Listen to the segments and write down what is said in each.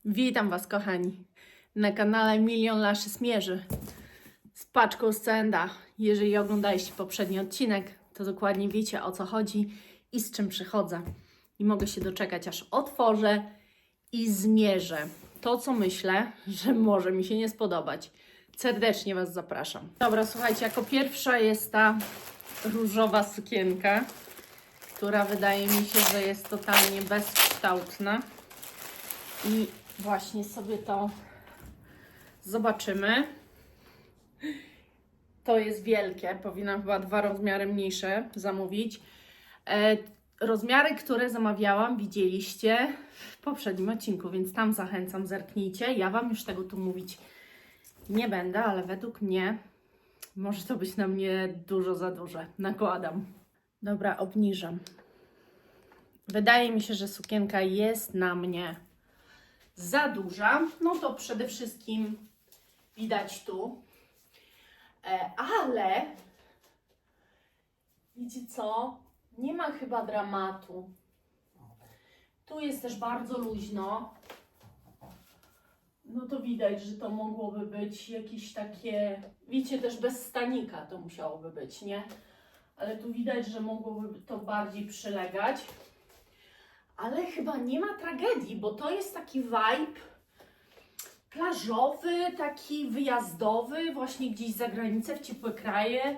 Witam Was, kochani, na kanale Milion Laszy Smierzy z paczką z C&A. Jeżeli oglądaliście poprzedni odcinek, to dokładnie wiecie, o co chodzi i z czym przychodzę. I mogę się doczekać, aż otworzę i zmierzę to, co myślę, że może mi się nie spodobać. Serdecznie Was zapraszam. Dobra, słuchajcie, jako pierwsza jest ta różowa sukienka, która wydaje mi się, że jest totalnie bezkształtna. I właśnie sobie to zobaczymy. To jest wielkie, powinnam chyba 2 rozmiary mniejsze zamówić. Rozmiary, które zamawiałam, widzieliście w poprzednim odcinku, więc tam zachęcam, zerknijcie. Ja Wam już tego tu mówić nie będę, ale według mnie może to być na mnie dużo za duże. Nakładam. Dobra, obniżam. Wydaje mi się, że sukienka jest na mnie za duża. No to przede wszystkim widać tu. Ale wiecie co? Nie ma chyba dramatu. Tu jest też bardzo luźno. No to widać, że to mogłoby być jakieś takie, wiecie, też bez stanika to musiałoby być, nie? Ale tu widać, że mogłoby to bardziej przylegać. Ale chyba nie ma tragedii, bo to jest taki vibe plażowy, taki wyjazdowy, właśnie gdzieś za granicę, w ciepłe kraje.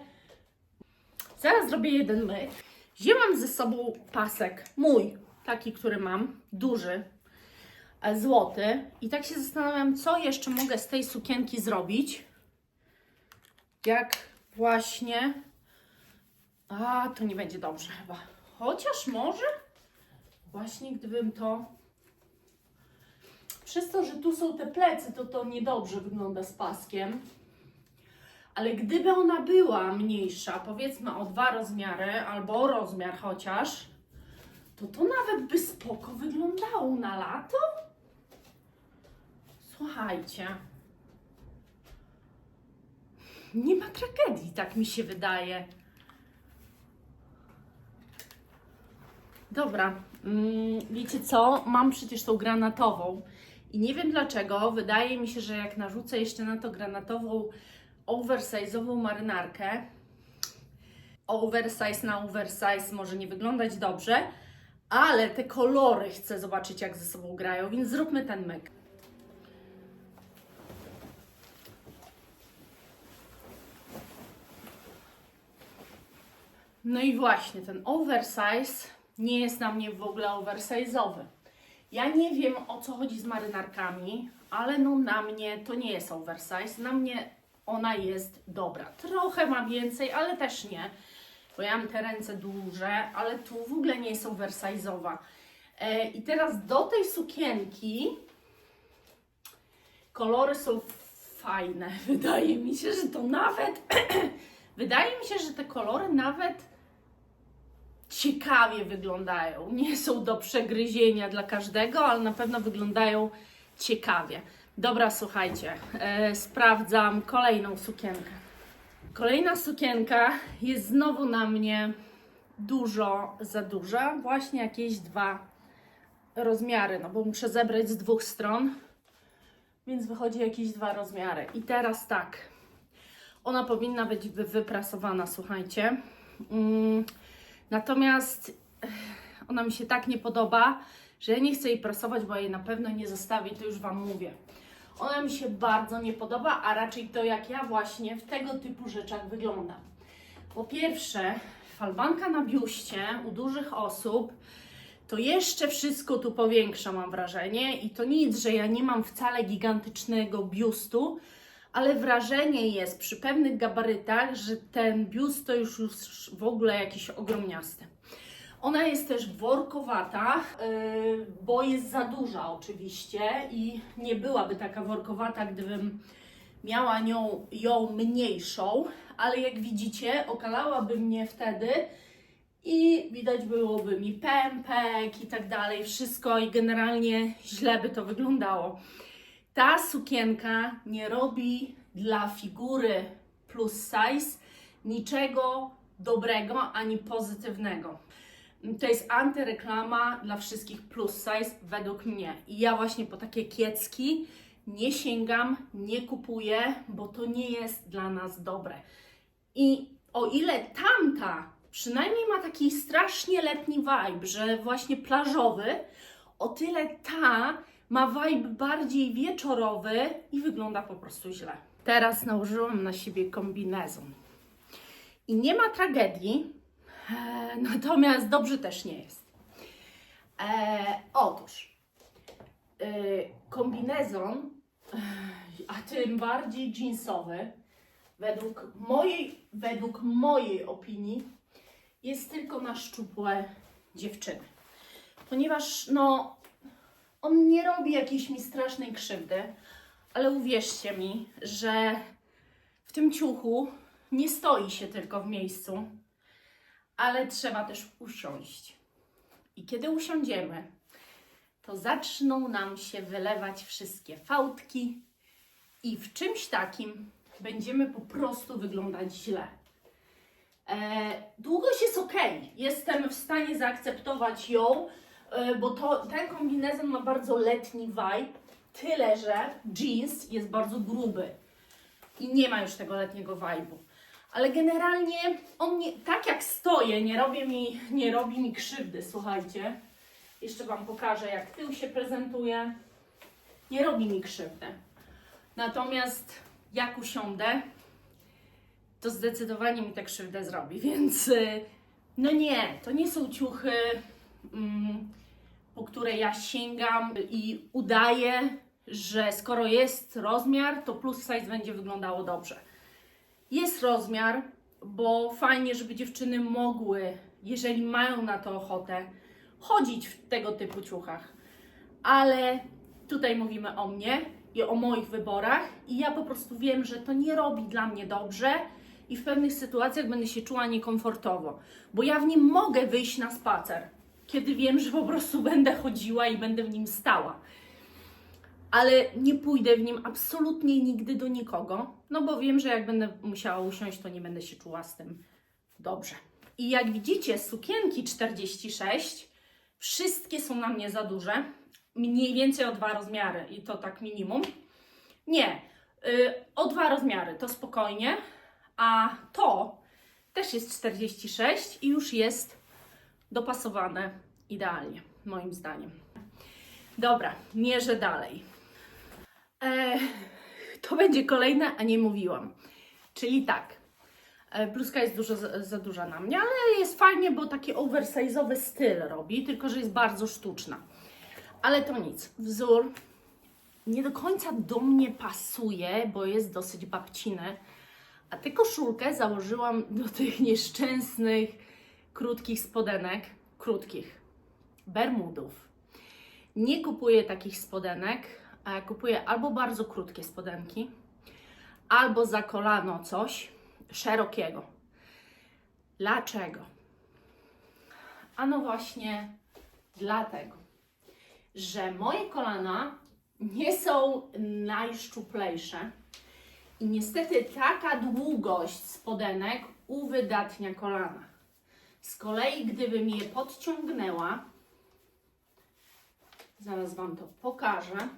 Zaraz zrobię jeden myk. Wzięłam ze sobą pasek, mój, taki, który mam, duży, złoty. I tak się zastanawiam, co jeszcze mogę z tej sukienki zrobić. Jak właśnie... to nie będzie dobrze chyba. Chociaż może... Właśnie gdybym to... Przez to, że tu są te plecy, to niedobrze wygląda z paskiem. Ale gdyby ona była mniejsza, powiedzmy o 2 rozmiary, albo o rozmiar chociaż, to nawet by spoko wyglądało na lato. Słuchajcie. Nie ma tragedii, tak mi się wydaje. Dobra, wiecie co? Mam przecież tą granatową i nie wiem dlaczego, wydaje mi się, że jak narzucę jeszcze na to granatową oversize'ową marynarkę, oversize na oversize może nie wyglądać dobrze, ale te kolory chcę zobaczyć, jak ze sobą grają, więc zróbmy ten myk. No i właśnie, ten oversize nie jest na mnie w ogóle oversize'owy. Ja nie wiem, o co chodzi z marynarkami, ale no na mnie to nie jest oversize. Na mnie ona jest dobra. Trochę ma więcej, ale też nie, bo ja mam te ręce duże, ale tu w ogóle nie jest oversize'owa. I teraz do tej sukienki kolory są fajne. Wydaje mi się, że to nawet... Wydaje mi się, że te kolory nawet ciekawie wyglądają. Nie są do przegryzienia dla każdego, ale na pewno wyglądają ciekawie. Dobra, słuchajcie, sprawdzam kolejną sukienkę. Kolejna sukienka jest znowu na mnie dużo za duża. Właśnie jakieś 2 rozmiary, no bo muszę zebrać z 2 stron, więc wychodzi jakieś 2 rozmiary. I teraz tak, ona powinna być wyprasowana, słuchajcie. Natomiast ona mi się tak nie podoba, że ja nie chcę jej prasować, bo jej na pewno nie zostawię, to już Wam mówię. Ona mi się bardzo nie podoba, a raczej to, jak ja właśnie w tego typu rzeczach wyglądam. Po pierwsze, falbanka na biuście u dużych osób to jeszcze wszystko tu powiększa, mam wrażenie. I to nic, że ja nie mam wcale gigantycznego biustu, ale wrażenie jest przy pewnych gabarytach, że ten biust to już w ogóle jakiś ogromniasty. Ona jest też workowata, bo jest za duża oczywiście i nie byłaby taka workowata, gdybym miała ją mniejszą, ale jak widzicie, okalałaby mnie wtedy i widać byłoby mi pępek i tak dalej, wszystko i generalnie źle by to wyglądało. Ta sukienka nie robi dla figury plus size niczego dobrego ani pozytywnego. to jest antyreklama dla wszystkich plus size według mnie. I ja właśnie po takie kiecki nie sięgam, nie kupuję, bo to nie jest dla nas dobre. I o ile tamta przynajmniej ma taki strasznie letni vibe, że właśnie plażowy, o tyle ta ma vibe bardziej wieczorowy i wygląda po prostu źle. Teraz nałożyłam na siebie kombinezon. I nie ma tragedii, natomiast dobrze też nie jest. Otóż kombinezon, a tym bardziej jeansowy, według mojej opinii, jest tylko na szczupłe dziewczyny. Ponieważ no, on nie robi jakiejś mi strasznej krzywdy, ale uwierzcie mi, że w tym ciuchu nie stoi się tylko w miejscu, ale trzeba też usiąść. I kiedy usiądziemy, to zaczną nam się wylewać wszystkie fałdki i w czymś takim będziemy po prostu wyglądać źle. Długość jest ok, jestem w stanie zaakceptować ją, bo ten kombinezon ma bardzo letni vibe, tyle że jeans jest bardzo gruby i nie ma już tego letniego vibe'u. Ale generalnie on tak jak stoję, nie robi mi krzywdy, słuchajcie. Jeszcze Wam pokażę, jak tył się prezentuje. Nie robi mi krzywdy. Natomiast jak usiądę, to zdecydowanie mi tę krzywdę zrobi, więc no nie, to nie są ciuchy, po które ja sięgam i udaję, że skoro jest rozmiar, to plus size będzie wyglądało dobrze. Jest rozmiar, bo fajnie, żeby dziewczyny mogły, jeżeli mają na to ochotę, chodzić w tego typu ciuchach. Ale tutaj mówimy o mnie i o moich wyborach i ja po prostu wiem, że to nie robi dla mnie dobrze i w pewnych sytuacjach będę się czuła niekomfortowo, bo ja w nim mogę wyjść na spacer, kiedy wiem, że po prostu będę chodziła i będę w nim stała. Ale nie pójdę w nim absolutnie nigdy do nikogo, no bo wiem, że jak będę musiała usiąść, to nie będę się czuła z tym dobrze. I jak widzicie, sukienki 46, wszystkie są na mnie za duże, mniej więcej o 2 rozmiary i to tak minimum. Nie, o 2 rozmiary to spokojnie, a to też jest 46 i już jest dopasowane idealnie, moim zdaniem. Dobra, mierzę dalej. To będzie kolejne, a nie mówiłam. Czyli tak, bluzka jest dużo za duża na mnie, ale jest fajnie, bo taki oversize'owy styl robi, tylko że jest bardzo sztuczna. Ale to nic, wzór nie do końca do mnie pasuje, bo jest dosyć babciny, a tę koszulkę założyłam do tych nieszczęsnych, krótkich spodenek, bermudów. Nie kupuję takich spodenek, kupuję albo bardzo krótkie spodenki, albo za kolano coś szerokiego. Dlaczego? Ano właśnie dlatego, że moje kolana nie są najszczuplejsze i niestety taka długość spodenek uwydatnia kolana. Z kolei gdybym je podciągnęła, zaraz Wam to pokażę,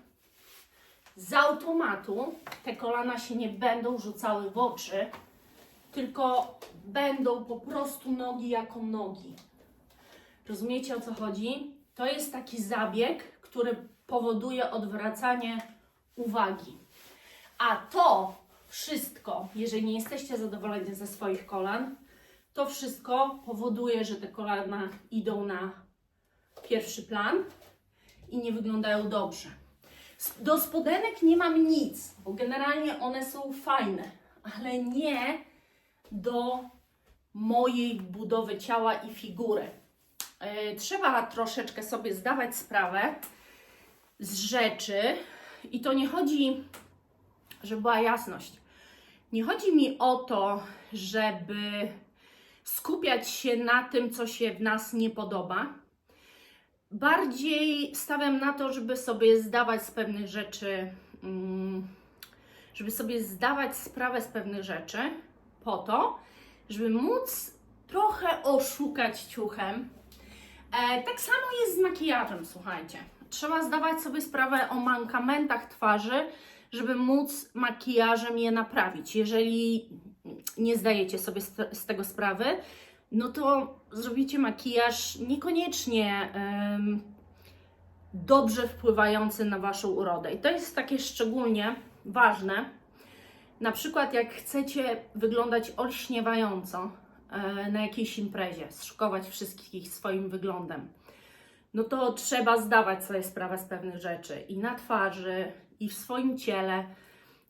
z automatu te kolana się nie będą rzucały w oczy, tylko będą po prostu nogi jako nogi. Rozumiecie, o co chodzi? To jest taki zabieg, który powoduje odwracanie uwagi. A to wszystko, jeżeli nie jesteście zadowoleni ze swoich kolan, to wszystko powoduje, że te kolana idą na pierwszy plan i nie wyglądają dobrze. Do spodenek nie mam nic, bo generalnie one są fajne, ale nie do mojej budowy ciała i figury. Trzeba troszeczkę sobie zdawać sprawę z rzeczy i to nie chodzi, żeby była jasność, nie chodzi mi o to, żeby skupiać się na tym, co się w nas nie podoba. Bardziej stawiam na to, żeby sobie zdawać z pewnych rzeczy, żeby sobie zdawać sprawę z pewnych rzeczy po to, żeby móc trochę oszukać ciuchem Tak samo jest z makijażem, słuchajcie. Trzeba zdawać sobie sprawę o mankamentach twarzy, żeby móc makijażem je naprawić. Jeżeli nie zdajecie sobie z tego sprawy, no to zrobicie makijaż niekoniecznie dobrze wpływający na Waszą urodę. I to jest takie szczególnie ważne. Na przykład jak chcecie wyglądać olśniewająco na jakiejś imprezie, zszokować wszystkich swoim wyglądem, no to trzeba zdawać sobie sprawę z pewnych rzeczy i na twarzy, i w swoim ciele,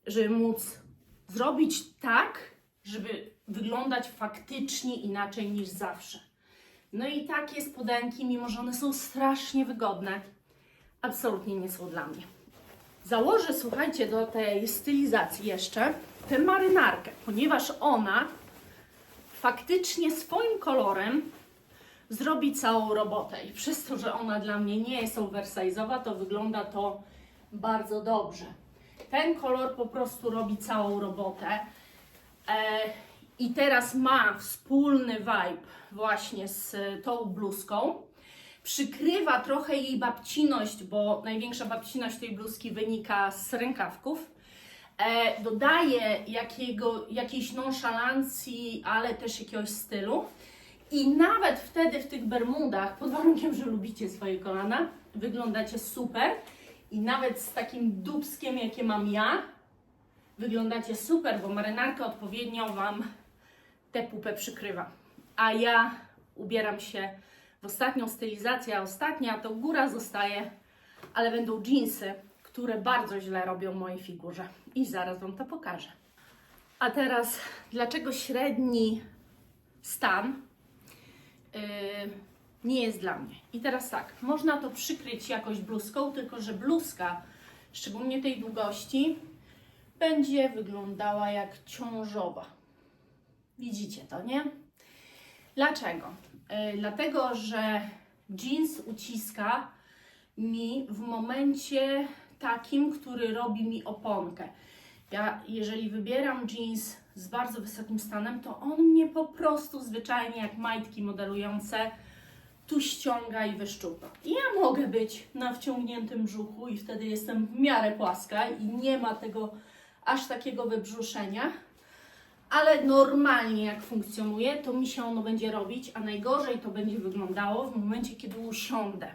żeby móc zrobić tak, żeby wyglądać faktycznie inaczej niż zawsze. No i takie spodenki, mimo że one są strasznie wygodne, absolutnie nie są dla mnie. Założę, słuchajcie, do tej stylizacji jeszcze tę marynarkę, ponieważ ona faktycznie swoim kolorem zrobi całą robotę. I przez to, że ona dla mnie nie jest oversize'owa, to wygląda to bardzo dobrze. Ten kolor po prostu robi całą robotę. I teraz ma wspólny vibe właśnie z tą bluzką. Przykrywa trochę jej babciność, bo największa babciność tej bluzki wynika z rękawków. Dodaje jakiejś nonszalancji, ale też jakiegoś stylu. I nawet wtedy w tych bermudach, pod warunkiem, że lubicie swoje kolana, wyglądacie super. I nawet z takim dubskiem, jakie mam ja, wyglądacie super, bo marynarka odpowiednio Wam tę pupę przykrywa. A ja ubieram się w ostatnią stylizację, a ostatnia to góra zostaje, ale będą dżinsy, które bardzo źle robią mojej figurze. I zaraz Wam to pokażę. A teraz, dlaczego średni stan nie jest dla mnie? I teraz tak, można to przykryć jakoś bluzką, tylko że bluzka, szczególnie tej długości, będzie wyglądała jak ciążowa. Widzicie to, nie? Dlaczego? Dlatego, że jeans uciska mi w momencie takim, który robi mi oponkę. Ja, jeżeli wybieram jeans z bardzo wysokim stanem, to on mnie po prostu zwyczajnie jak majtki modelujące tu ściąga i wyszczupa. I ja mogę być na wciągniętym brzuchu i wtedy jestem w miarę płaska i nie ma tego aż takiego wybrzuszenia, ale normalnie jak funkcjonuje, to mi się ono będzie robić, a najgorzej to będzie wyglądało w momencie, kiedy usiądę.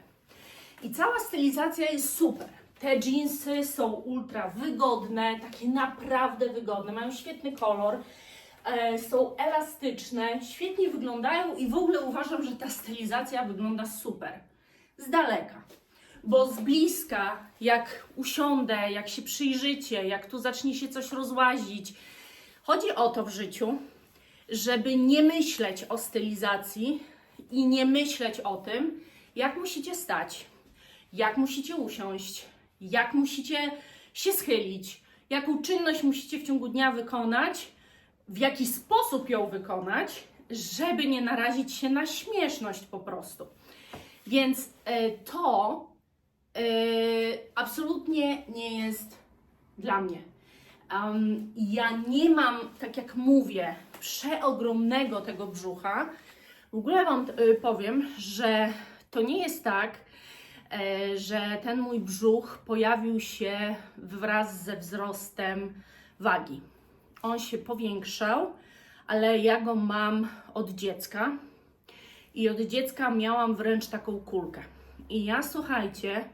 I cała stylizacja jest super. Te dżinsy są ultra wygodne, takie naprawdę wygodne, mają świetny kolor, są elastyczne, świetnie wyglądają i w ogóle uważam, że ta stylizacja wygląda super. Z daleka. Bo z bliska, jak usiądę, jak się przyjrzycie, jak tu zacznie się coś rozłazić, chodzi o to w życiu, żeby nie myśleć o stylizacji i nie myśleć o tym, jak musicie stać, jak musicie usiąść, jak musicie się schylić, jaką czynność musicie w ciągu dnia wykonać, w jaki sposób ją wykonać, żeby nie narazić się na śmieszność po prostu. Więc to absolutnie nie jest dla mnie. Ja nie mam, tak jak mówię, przeogromnego tego brzucha. W ogóle Wam powiem, że to nie jest tak, że ten mój brzuch pojawił się wraz ze wzrostem wagi. On się powiększał, ale ja go mam od dziecka i od dziecka miałam wręcz taką kulkę. I ja, słuchajcie,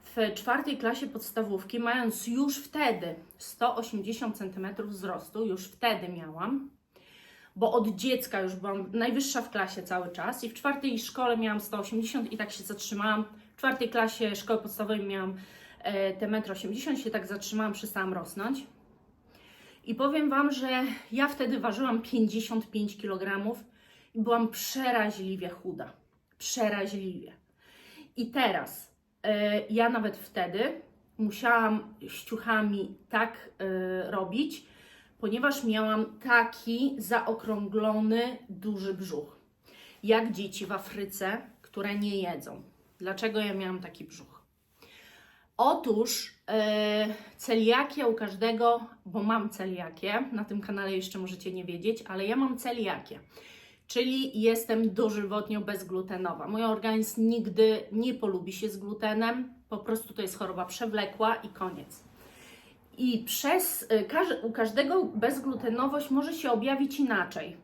w 4. klasie podstawówki, mając już wtedy 180 cm wzrostu, już wtedy miałam, bo od dziecka już byłam najwyższa w klasie cały czas i w 4. szkole miałam 180 i tak się zatrzymałam. W 4. klasie szkoły podstawowej miałam te 1,80 m, się tak zatrzymałam, przestałam rosnąć. I powiem Wam, że ja wtedy ważyłam 55 kg i byłam przeraźliwie chuda. Przeraźliwie. I teraz ja nawet wtedy musiałam ściuchami tak robić, ponieważ miałam taki zaokrąglony, duży brzuch. Jak dzieci w Afryce, które nie jedzą. Dlaczego ja miałam taki brzuch? Otóż celiakia u każdego, bo mam celiakię, na tym kanale jeszcze możecie nie wiedzieć, ale ja mam celiakię. czyli jestem dożywotnio bezglutenowa. Mój organizm nigdy nie polubi się z glutenem, po prostu to jest choroba przewlekła i koniec. I u każdego bezglutenowość może się objawić inaczej,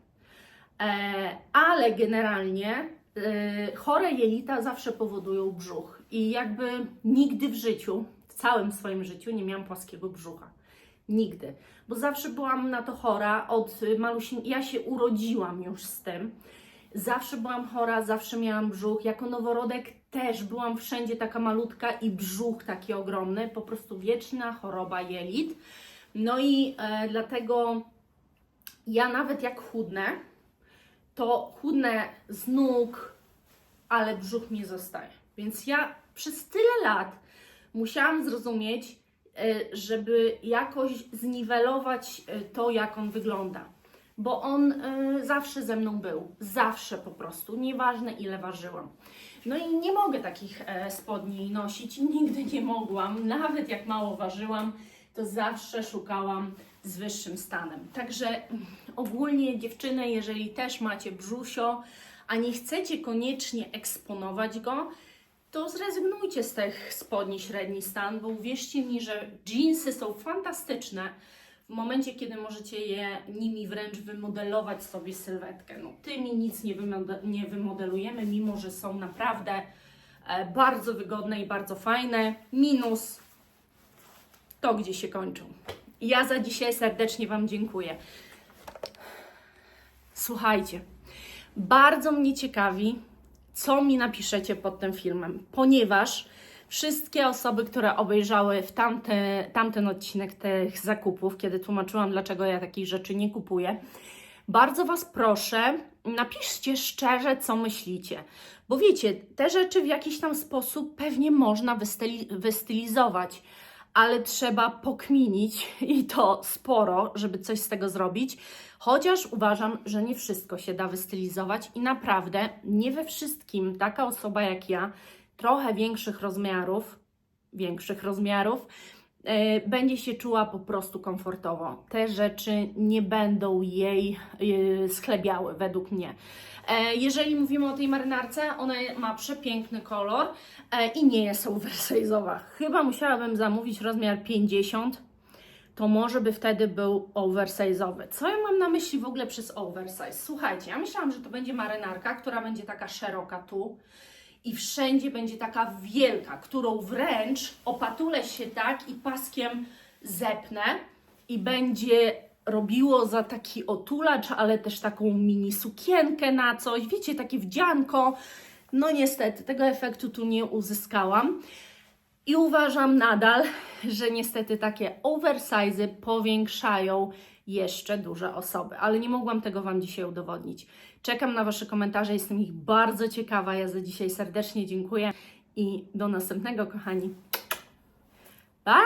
ale generalnie chore jelita zawsze powodują brzuch i jakby nigdy w życiu, w całym swoim życiu nie miałam płaskiego brzucha. Nigdy, bo zawsze byłam na to chora od ja się urodziłam już z tym. Zawsze byłam chora, zawsze miałam brzuch. Jako noworodek też byłam wszędzie taka malutka i brzuch taki ogromny, po prostu wieczna choroba jelit. No i dlatego ja nawet jak chudnę, to chudnę z nóg, ale brzuch mi zostaje. Więc ja przez tyle lat musiałam zrozumieć, żeby jakoś zniwelować to, jak on wygląda. Bo on zawsze ze mną był. Zawsze po prostu. Nieważne ile ważyłam. No i nie mogę takich spodni nosić. Nigdy nie mogłam. Nawet jak mało ważyłam, to zawsze szukałam z wyższym stanem. Także ogólnie dziewczyny, jeżeli też macie brzusio, a nie chcecie koniecznie eksponować go, to zrezygnujcie z tych spodni średni stan, bo uwierzcie mi, że dżinsy są fantastyczne w momencie, kiedy możecie nimi wręcz wymodelować sobie sylwetkę. No, tymi nic nie wymodelujemy, mimo że są naprawdę bardzo wygodne i bardzo fajne. Minus to, gdzie się kończą. Ja za dzisiaj serdecznie Wam dziękuję. Słuchajcie, bardzo mnie ciekawi, co mi napiszecie pod tym filmem, ponieważ wszystkie osoby, które obejrzały tamten odcinek tych zakupów, kiedy tłumaczyłam, dlaczego ja takich rzeczy nie kupuję, bardzo Was proszę, napiszcie szczerze, co myślicie. Bo wiecie, te rzeczy w jakiś tam sposób pewnie można wystylizować, ale trzeba pokminić i to sporo, żeby coś z tego zrobić. Chociaż uważam, że nie wszystko się da wystylizować i naprawdę nie we wszystkim taka osoba jak ja, trochę większych rozmiarów, będzie się czuła po prostu komfortowo. Te rzeczy nie będą jej schlebiały, według mnie. Jeżeli mówimy o tej marynarce, ona ma przepiękny kolor i nie jest oversize'owa. Chyba musiałabym zamówić rozmiar 50, to może by wtedy był oversize'owy. Co ja mam na myśli w ogóle przez oversize? Słuchajcie, ja myślałam, że to będzie marynarka, która będzie taka szeroka tu i wszędzie będzie taka wielka, którą wręcz opatulę się tak i paskiem zepnę i będzie robiło za taki otulacz, ale też taką mini sukienkę na coś, wiecie, takie wdzianko. No niestety, tego efektu tu nie uzyskałam. I uważam nadal, że niestety takie oversize'y powiększają jeszcze duże osoby, ale nie mogłam tego Wam dzisiaj udowodnić. Czekam na Wasze komentarze, jestem ich bardzo ciekawa. Ja za dzisiaj serdecznie dziękuję i do następnego, kochani. Pa!